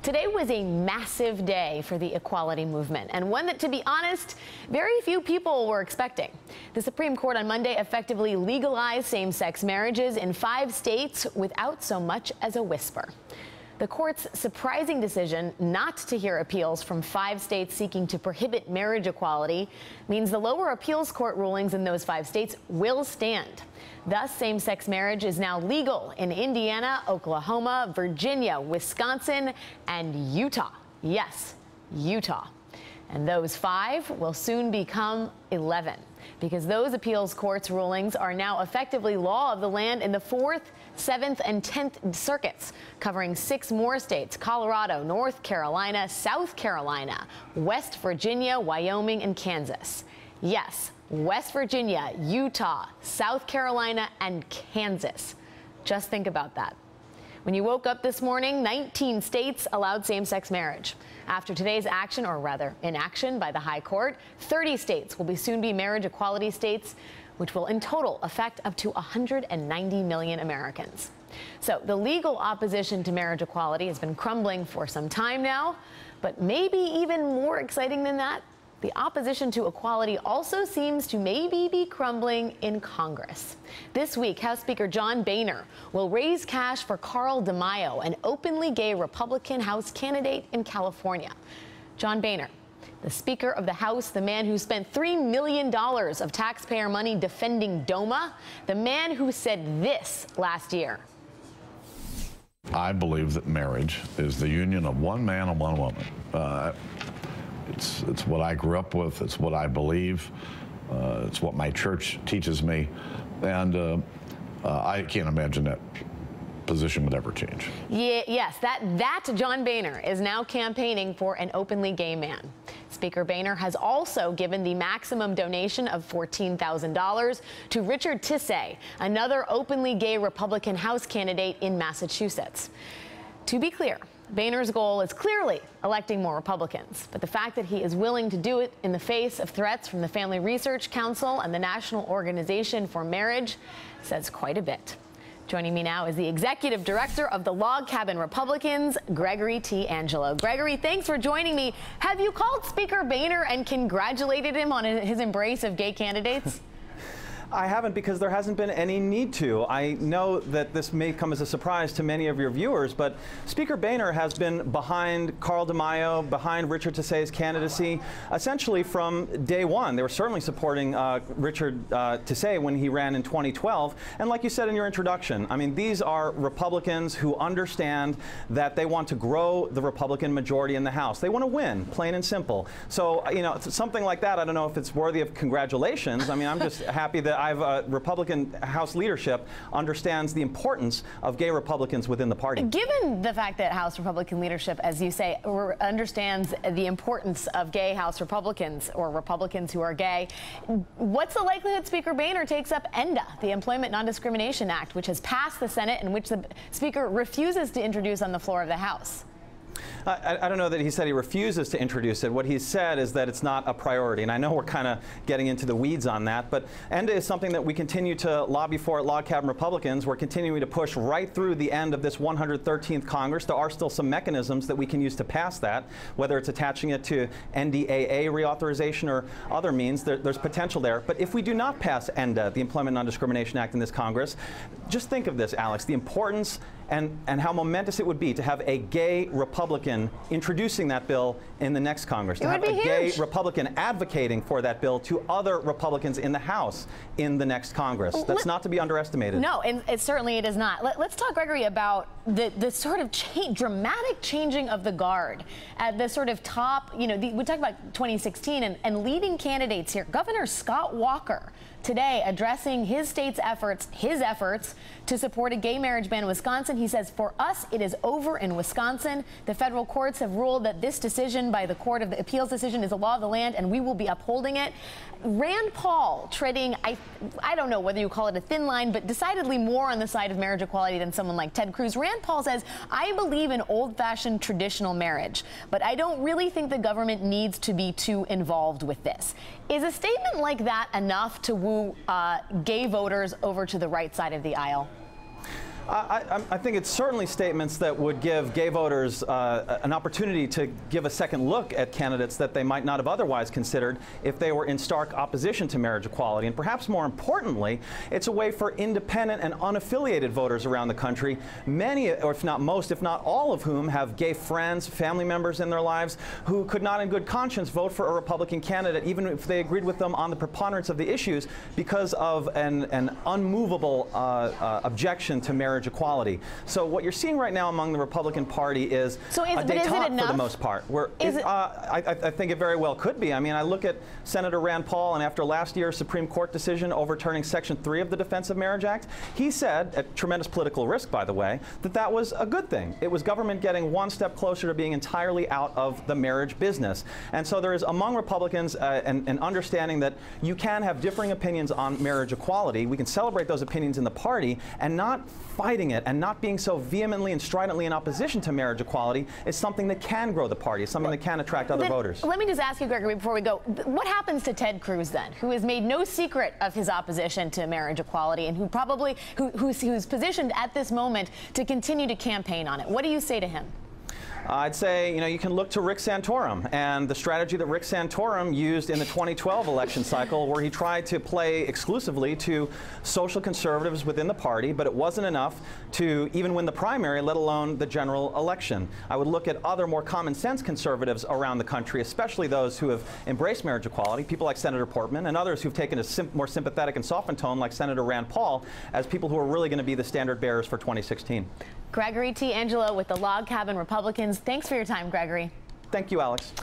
Today was a massive day for the equality movement, and one that, to be honest, very few people were expecting. The Supreme Court on Monday effectively legalized same-sex marriages in 5 states without so much as a whisper. The court's surprising decision not to hear appeals from 5 states seeking to prohibit marriage equality means the lower appeals court rulings in those 5 states will stand. Thus, same-sex marriage is now legal in Indiana, Oklahoma, Virginia, Wisconsin, and Utah. Yes, Utah. And those 5 will soon become 11, because those appeals courts' rulings are now effectively law of the land in the 4th, 7th, and 10th circuits, covering 6 more states: Colorado, North Carolina, South Carolina, West Virginia, Wyoming, and Kansas. Yes, West Virginia, Utah, South Carolina, and Kansas. Just think about that. When you woke up this morning, 19 states allowed same-sex marriage. After today's action, or rather inaction by the High Court, 30 states will soon be marriage equality states, which will in total affect up to 190 million Americans. So the legal opposition to marriage equality has been crumbling for some time now, but maybe even more exciting than that, the opposition to equality also seems to maybe be crumbling in Congress. This week, House Speaker John Boehner will raise cash for Carl DeMaio, an openly gay Republican House candidate in California. John Boehner, the Speaker of the House, the man who spent $3 million of taxpayer money defending DOMA, the man who said this last year. I believe that marriage is the union of one man and one woman. It's what I grew up with. It's what I believe. It's what my church teaches me. And I can't imagine that position would ever change. Yes, that John Boehner is now campaigning for an openly gay man. Speaker Boehner has also given the maximum donation of $14,000 to Richard Tissay, another openly gay Republican House candidate in Massachusetts. To be clear, Boehner's goal is clearly electing more Republicans, but the fact that he is willing to do it in the face of threats from the Family Research Council and the National Organization for Marriage says quite a bit. Joining me now is the executive director of the Log Cabin Republicans, Gregory T. Angelo. Gregory, thanks for joining me. Have you called Speaker Boehner and congratulated him on his embrace of gay candidates? I haven't, because there hasn't been any need to. I know that this may come as a surprise to many of your viewers, but Speaker Boehner has been behind Carl DeMaio, behind Richard Tissay's candidacy, essentially from day one. They were certainly supporting Richard Tissay when he ran in 2012. And like you said in your introduction, I mean, these are Republicans who understand that they want to grow the Republican majority in the House. They want to win, plain and simple. So, you know, something like that, I don't know if it's worthy of congratulations. I mean, I'm just happy that Republican House leadership understands the importance of gay Republicans within the party. Given the fact that House Republican leadership, as you say, understands the importance of gay House Republicans, or Republicans who are gay, what's the likelihood Speaker Boehner takes up ENDA, the Employment Non-Discrimination Act, which has passed the Senate and which the Speaker refuses to introduce on the floor of the House? I don't know that he said he refuses to introduce it. What he said is that it's not a priority. And I know we're kind of getting into the weeds on that, but ENDA is something that we continue to lobby for at Log Cabin Republicans. We're continuing to push right through the end of this 113th Congress. There are still some mechanisms that we can use to pass that, whether it's attaching it to NDAA reauthorization or other means. There's potential there. But if we do not pass ENDA, the Employment Non-Discrimination Act, in this Congress, just think of this, Alex, the importance and how momentous it would be to have a gay Republican introducing that bill in the next Congress, to have a gay Republican advocating for that bill to other Republicans in the House in the next Congress. That's not to be underestimated. No, and certainly it is not. Let's talk, Gregory, about the sort of dramatic changing of the guard at the sort of top, you know, we talk about 2016 and leading candidates here. Governor Scott Walker today addressing his state's efforts, to support a gay marriage ban in Wisconsin. He says, for us, it is over in Wisconsin. The federal courts have ruled that this decision by the Court of the Appeals decision is a law of the land, and we will be upholding it. Rand Paul treading, I don't know whether you call it a thin line, but decidedly more on the side of marriage equality than someone like Ted Cruz. Rand Paul says, I believe in old-fashioned traditional marriage, but I don't really think the government needs to be too involved with this. Is a statement like that enough to woo gay voters over to the right side of the aisle? I think it's certainly statements that would give gay voters an opportunity to give a second look at candidates that they might not have otherwise considered if they were in stark opposition to marriage equality. And perhaps more importantly, it's a way for independent and unaffiliated voters around the country, many, or if not most, if not all of whom have gay friends, family members in their lives, who could not in good conscience vote for a Republican candidate, even if they agreed with them on the preponderance of the issues, because of an unmovable objection to marriage equality. So what you're seeing right now among the Republican Party is a détente for the most part. I think it very well could be. I mean, I look at Senator Rand Paul, and after last year's Supreme Court decision overturning Section 3 of the Defense of Marriage Act, he said, at tremendous political risk, by the way, that that was a good thing. It was government getting one step closer to being entirely out of the marriage business. And so there is among Republicans an understanding that you can have differing opinions on marriage equality. We can celebrate those opinions in the party, and not fighting it and not being so vehemently and stridently in opposition to marriage equality is something that can grow the party, something that can attract other voters. Let me just ask you, Gregory, before we go, what happens to Ted Cruz then, who has made no secret of his opposition to marriage equality and who's positioned at this moment to continue to campaign on it? What do you say to him? I'd say, you can look to Rick Santorum and the strategy that Rick Santorum used in the 2012 election cycle, where he tried to play exclusively to social conservatives within the party, but it wasn't enough to even win the primary, let alone the general election. I would look at other more common sense conservatives around the country, especially those who have embraced marriage equality, people like Senator Portman, and others who've taken a more sympathetic and softened tone, like Senator Rand Paul, as people who are really going to be the standard bearers for 2016. Gregory T. Angelo with the Log Cabin Republicans. Thanks for your time, Gregory. Thank you, Alex.